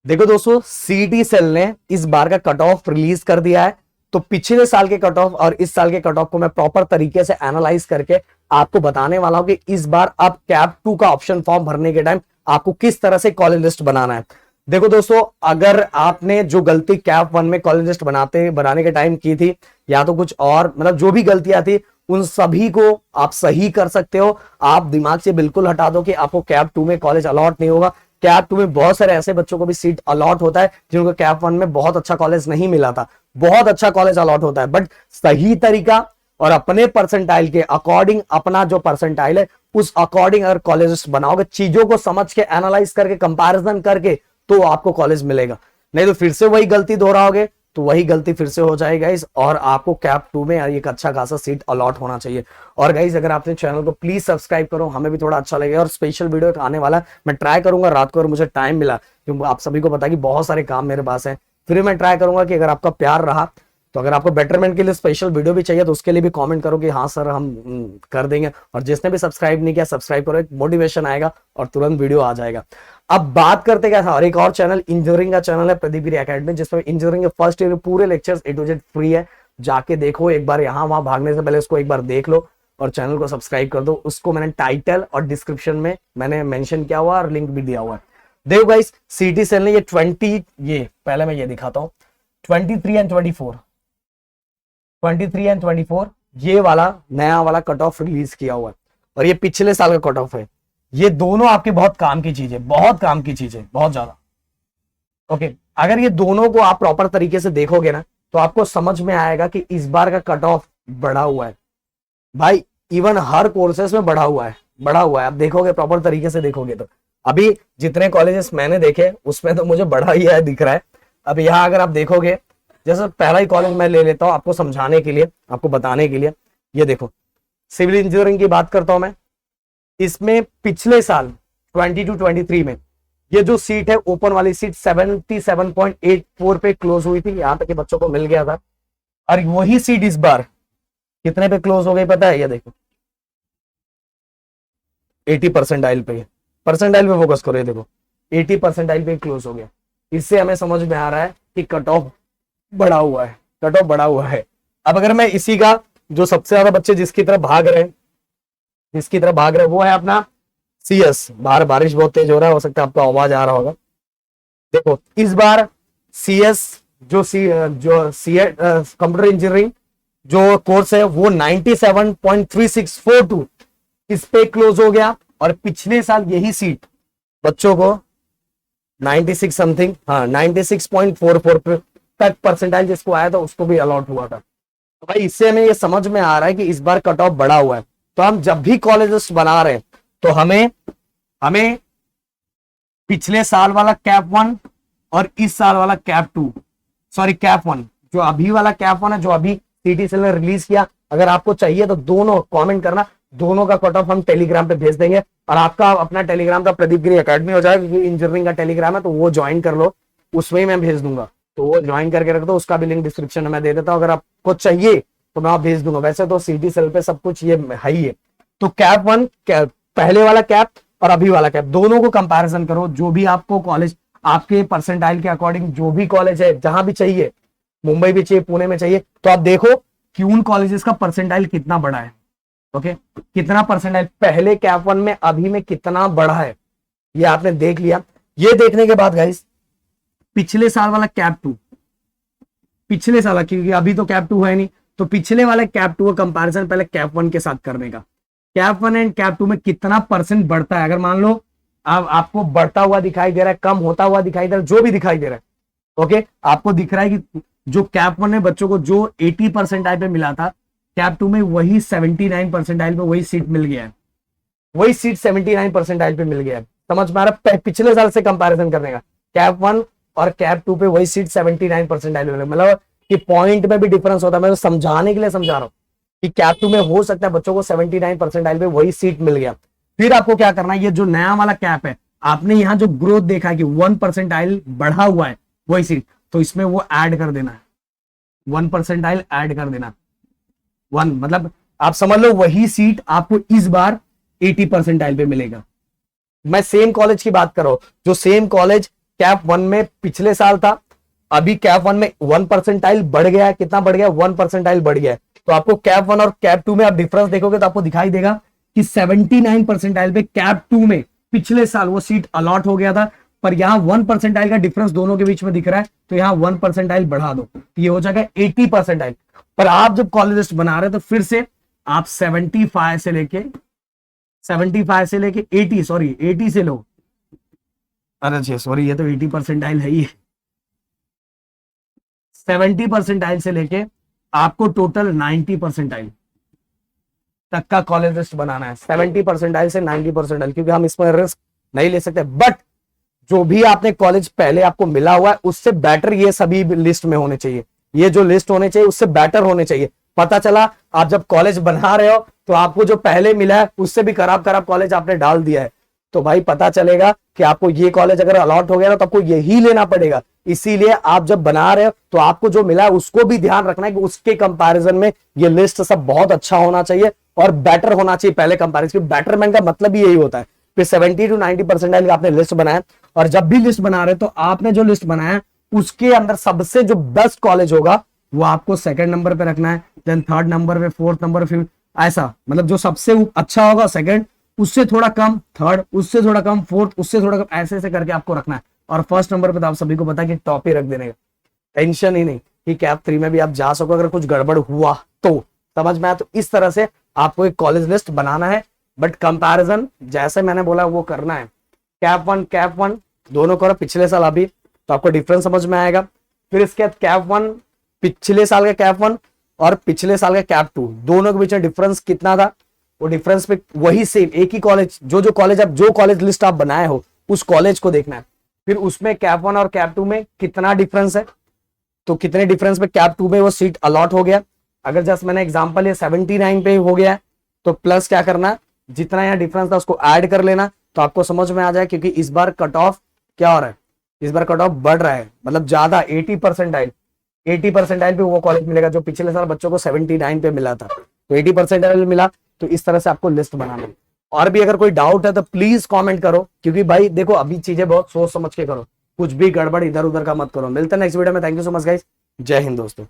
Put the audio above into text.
देखो दोस्तों, CET cell ने इस बार का कट ऑफ रिलीज कर दिया है। तो पिछले साल के कट ऑफ और इस साल के कट ऑफ को मैं प्रॉपर तरीके से एनालाइज करके आपको बताने वाला हूं कि इस बार अब कैप 2 का ऑप्शन फॉर्म भरने के टाइम आपको किस तरह से कॉलेज लिस्ट बनाना है। देखो दोस्तों, अगर आपने जो गलती कैप 1 में कॉलेज लिस्ट बनाने के टाइम की थी, या तो कुछ और मतलब जो भी गलतियां थी, उन सभी को आप सही कर सकते हो। आप दिमाग से बिल्कुल हटा दो कि आपको कैप 2 में कॉलेज अलॉट नहीं होगा। कैप 2 में बहुत सारे ऐसे बच्चों को भी सीट अलॉट होता है जिनको कैप 1 में बहुत अच्छा कॉलेज नहीं मिला था। बहुत अच्छा कॉलेज अलॉट होता है, बट सही तरीका और अपने परसेंटाइल के अकॉर्डिंग, अपना जो परसेंटाइल है उस अकॉर्डिंग अगर कॉलेज बनाओगे, चीजों को समझ के एनालाइज करके कंपैरिजन करके, तो आपको कॉलेज मिलेगा। नहीं तो फिर से वही गलती दोहराओगे तो वही गलती फिर से हो जाएगी गाइस, और आपको कैप 2 में एक अच्छा खासा सीट अलॉट होना चाहिए। और गाइस, अगर आपने चैनल को प्लीज सब्सक्राइब करो, हमें भी थोड़ा अच्छा लगेगा। और स्पेशल वीडियो एक आने वाला है, मैं ट्राई करूंगा रात को, अगर मुझे टाइम मिला, क्योंकि आप सभी को पता है कि बहुत सारे काम मेरे पास है, फिर मैं ट्राई करूंगा कि अगर आपका प्यार रहा तो अगर आपको बेटरमेंट के लिए स्पेशल वीडियो भी चाहिए तो उसके लिए भी कमेंट करो कि हाँ सर हम कर देंगे। और जिसने भी सब्सक्राइब नहीं किया सब्सक्राइब करो, एक मोटिवेशन आएगा और तुरंत वीडियो आ जाएगा। अब बात करते क्या था, और एक और चैनल इंजीनियरिंग का चैनल है प्रदीप गिरी एकेडमी, जिसमें इंजीनियरिंग के फर्स्ट ईयर पूरे lectures A to Z free है। जाके देखो एक बार, यहाँ वहां भागने से पहले उसको एक बार देख लो और चैनल को सब्सक्राइब कर दो। उसको मैंने टाइटल और डिस्क्रिप्शन में मैंने मेंशन किया हुआ और लिंक भी दिया हुआ है। देखो गाइस, सीटी सेल ने ये पहले मैं ये दिखाता हूँ, 23 एंड 24 ये वाला नया वाला कट ऑफ रिलीज किया हुआ है, और ये पिछले साल का कट ऑफ है। ये दोनों आपके बहुत काम की चीज है, बहुत काम की चीज है, बहुत ज्यादा। ओके, अगर ये दोनों को आप प्रॉपर तरीके से देखोगे ना, तो आपको समझ में आएगा कि इस बार का कट ऑफ बढ़ा हुआ है भाई। इवन हर कोर्सेस में बढ़ा हुआ है, बढ़ा हुआ है। आप देखोगे प्रॉपर तरीके से देखोगे तो अभी जितने कॉलेजेस मैंने देखे उसमें तो मुझे बढ़ा ही है दिख रहा है। अब यहाँ अगर आप देखोगे, जैसे पहला ही कॉलेज मैं ले लेता हूं आपको समझाने के लिए, आपको बताने के लिए। ये देखो, सिविल इंजीनियरिंग की बात करता हूं मैं। इसमें पिछले साल 22-23 में ये जो सीट है, ओपन वाली सीट 77.84 पे क्लोज हुई थी, यहां तक कि बच्चों को मिल गया था। और वही सीट इस बार कितने पे क्लोज हो गई पता है? ये देखो 80 परसेंटाइल पे। परसेंटाइल पे फोकस करो, ये देखो 80 परसेंटाइल पे क्लोज हो गया। इससे हमें समझ में आ रहा है कि कट ऑफ बढ़ा हुआ है, कट ऑफ बढ़ा हुआ है। अब अगर मैं इसी का जो सबसे ज्यादा बच्चे जिसकी तरफ भाग रहे हैं वो है अपना CS। बाहर बारिश बहुत तेज हो रहा है, हो सकता है आपको आवाज आ रहा होगा। देखो इस बार CS जो कंप्यूटर इंजीनियरिंग जो कोर्स है वो 97.3642 इस पे क्लोज हो गया। और पिछले साल यही सीट बच्चों को 96 समथिंग, हाँ 96.44 तक परसेंटाइल जिसको आया था उसको भी अलॉट हुआ था। तो भाई इससे हमें ये समझ में आ रहा है कि इस बार कट ऑफ बढ़ा हुआ है। तो हम जब भी कॉलेजेस बना रहे हैं तो हमें पिछले साल वाला कैप 1 और इस साल वाला कैप 2, सॉरी कैप 1, जो अभी वाला कैप 1 है जो अभी सीटी सेल ने रिलीज किया, अगर आपको चाहिए तो दोनों कमेंट करना, दोनों का कट ऑफ हम टेलीग्राम पे भेज देंगे। और आपका अपना टेलीग्राम का प्रदीप गिरी एकेडमी हो जाएगा, क्योंकि इंजीनियरिंग का टेलीग्राम है तो वो ज्वाइन कर लो, उसमें ही मैं भेज दूंगा। तो वो ज्वाइन करके रख दो, उसका भी लिंक डिस्क्रिप्शन में मैं दे देता हूँ। अगर आपको चाहिए तो मैं आप भेज दूंगा। वैसे तो सीटी सेल पे सब कुछ ये है ही है। तो कैप 1, पहले वाला कैप और अभी वाला कैप, दोनों को कंपैरिजन करो। जो भी आपको कॉलेज आपके परसेंटाइल के अकॉर्डिंग जो भी कॉलेज है, जहां भी चाहिए, मुंबई भी चाहिए, पुणे में चाहिए, तो आप देखो कि उन कॉलेजेस का परसेंटाइल कितना बड़ा है। ओके, कितना परसेंटाइल पहले कैप 1 में अभी में कितना बड़ा है, ये आपने देख लिया। ये देखने के बाद गाइस, पिछले साल वाला कैप 2, पिछले साल, क्योंकि अभी तो कैप 2 है नहीं, तो पिछले वाले कैप 2 का कंपैरिजन पहले कैप 1 के साथ करने का। कैप 1 एंड कैप 2 में कितना परसेंट बढ़ता है। अगर मान लो आपको बढ़ता हुआ दिखाई दे रहा है, कम होता हुआ दिखाई दे रहा है, जो भी दिखाई दे रहा है, ओके, आपको दिख रहा है कि जो कैप 1 में बच्चों को जो 80 परसेंटाइल पे मिला था, कैप 2 में वही 79 परसेंटाइल पे वही सीट मिल गया है, वही सीट 79 परसेंटाइल पे मिल गया है। समझ में आ रहा है? पिछले साल से कंपैरिजन करने का, कैप 1 और कैप 2 पे वही सीट 79 परसेंटाइल पे, मतलब कि पॉइंट में भी डिफरेंस होता है। मैं तो समझाने के लिए समझा रहा हूँ कि कैप 2 में हो सकता है बच्चों को 79 परसेंटाइल पे वही सीट मिल गया। फिर आपको क्या करना है, ये जो नया वाला कैप है, आपने यहाँ जो ग्रोथ देखा है कि 1 परसेंटाइल बढ़ा हुआ है वही सीट, तो इसमें वो ऐड कर देना है, 1 परसेंटाइल ऐड कर देना। 1 मतलब आप समझ लो वही सीट आपको इस बार 80 परसेंटाइल पे मिलेगा। मैं सेम कॉलेज की बात कर रहा हूं, जो सेम कॉलेज कैप 1 में पिछले साल था, अभी कैप 1 में 1 परसेंटाइल बढ़ गया है। कितना बढ़ गया? 1 परसेंटाइल बढ़ गया है। तो आपको कैप 1 और कैप 2 में आप डिफरेंस देखोगे तो आपको दिखाई देगा कि 79 परसेंटाइल पे कैप 2 में पिछले साल वो सीट अलॉट हो गया था, पर यहाँ 1 परसेंटाइल का डिफरेंस दोनों के बीच में दिख रहा है, तो यहाँ 1 परसेंटाइल बढ़ा दो, तो ये हो जाएगा 80 परसेंटाइल। पर आप जब कॉलेज लिस्ट बना रहे हो तो फिर से आप 75 से लेके 80, सॉरी 80 से लो, अरे सॉरी ये तो 80 परसेंटाइल है ही। 70 परसेंटाइल से लेके आपको टोटल 90 परसेंटाइल तक का कॉलेज लिस्ट बनाना है। 70 परसेंटाइल से 90 परसेंटाइल, क्योंकि हम इसमें रिस्क नहीं ले सकते। बट जो भी आपने कॉलेज पहले आपको मिला हुआ है उससे बेटर ये सभी लिस्ट में होने चाहिए। ये जो लिस्ट होने चाहिए उससे बेटर होने चाहिए। पता चला आप जब कॉलेज बना रहे हो तो आपको जो पहले मिला है उससे भी खराब खराब कॉलेज आपने डाल दिया है, तो भाई पता चलेगा कि आपको ये कॉलेज अगर अलॉट हो गया ना तो आपको यही लेना पड़ेगा। इसीलिए आप जब बना रहे हो तो आपको जो मिला है उसको भी ध्यान रखना है कि उसके कंपैरिजन में ये लिस्ट सब बहुत अच्छा होना चाहिए और बेटर होना चाहिए पहले कंपैरिजन। बेटरमेंट का मतलब ही यही होता है। फिर 70 to 90 परसेंटाइल का आपने लिस्ट बनाया, और जब भी लिस्ट बना रहे तो आपने जो लिस्ट बनाया उसके अंदर सबसे जो बेस्ट कॉलेज होगा वो आपको सेकंड नंबर पे रखना है, देन थर्ड नंबर पे, फोर्थ नंबर पे, ऐसा मतलब जो सबसे अच्छा होगा सेकंड, उससे थोड़ा कम थर्ड, उससे थोड़ा कम फोर्थ, उससे थोड़ा कम, ऐसे ऐसे करके आपको रखना है। और फर्स्ट नंबर पे तो आप सभी को पता है कि टॉप ही रख देने का, टेंशन ही नहीं कि कैप 3 में भी आप जा सको अगर कुछ गड़बड़ हुआ तो। समझ में आया? तो इस तरह से आपको एक कॉलेज लिस्ट बनाना है, बट कंपैरिजन जैसे मैंने बोला वो करना है। कैप 1 दोनों करो पिछले साल अभी, तो आपको डिफरेंस समझ में आएगा। फिर इसके बाद कैप 1 पिछले साल का कैप 1 और पिछले साल का कैप 2 दोनों के बीच में डिफरेंस कितना था, वो डिफरेंस पे वही सेम एक ही कॉलेज, जो कॉलेज लिस्ट आप बनाए हो उस कॉलेज को देखना है। फिर उसमें कैप 1 और कैप 2 में कितना डिफरेंस है, तो कितने डिफरेंस पे कैप 2 में वो सीट अलॉट हो गया। अगर जस्ट मैंने एग्जांपल ये 79 पे हो गया है तो प्लस क्या करना है, जितना यहाँ डिफरेंस था उसको ऐड कर लेना, तो आपको समझ में आ जाए। क्योंकि इस बार कट ऑफ क्या हो रहा है, इस बार कट ऑफ बढ़ रहा है, मतलब ज्यादा 80 परसेंटाइल पे वो कॉलेज मिलेगा जो पिछले साल बच्चों को 79 पे मिला था, तो 80 परसेंटाइल मिला। तो इस तरह से आपको लिस्ट बनाना है। और भी अगर कोई डाउट है तो प्लीज कमेंट करो, क्योंकि भाई देखो अभी चीजें बहुत सोच समझ के करो, कुछ भी गड़बड़ इधर उधर का मत करो। मिलते हैं नेक्स्ट वीडियो में। Thank you so much guys, जय हिंद दोस्तों।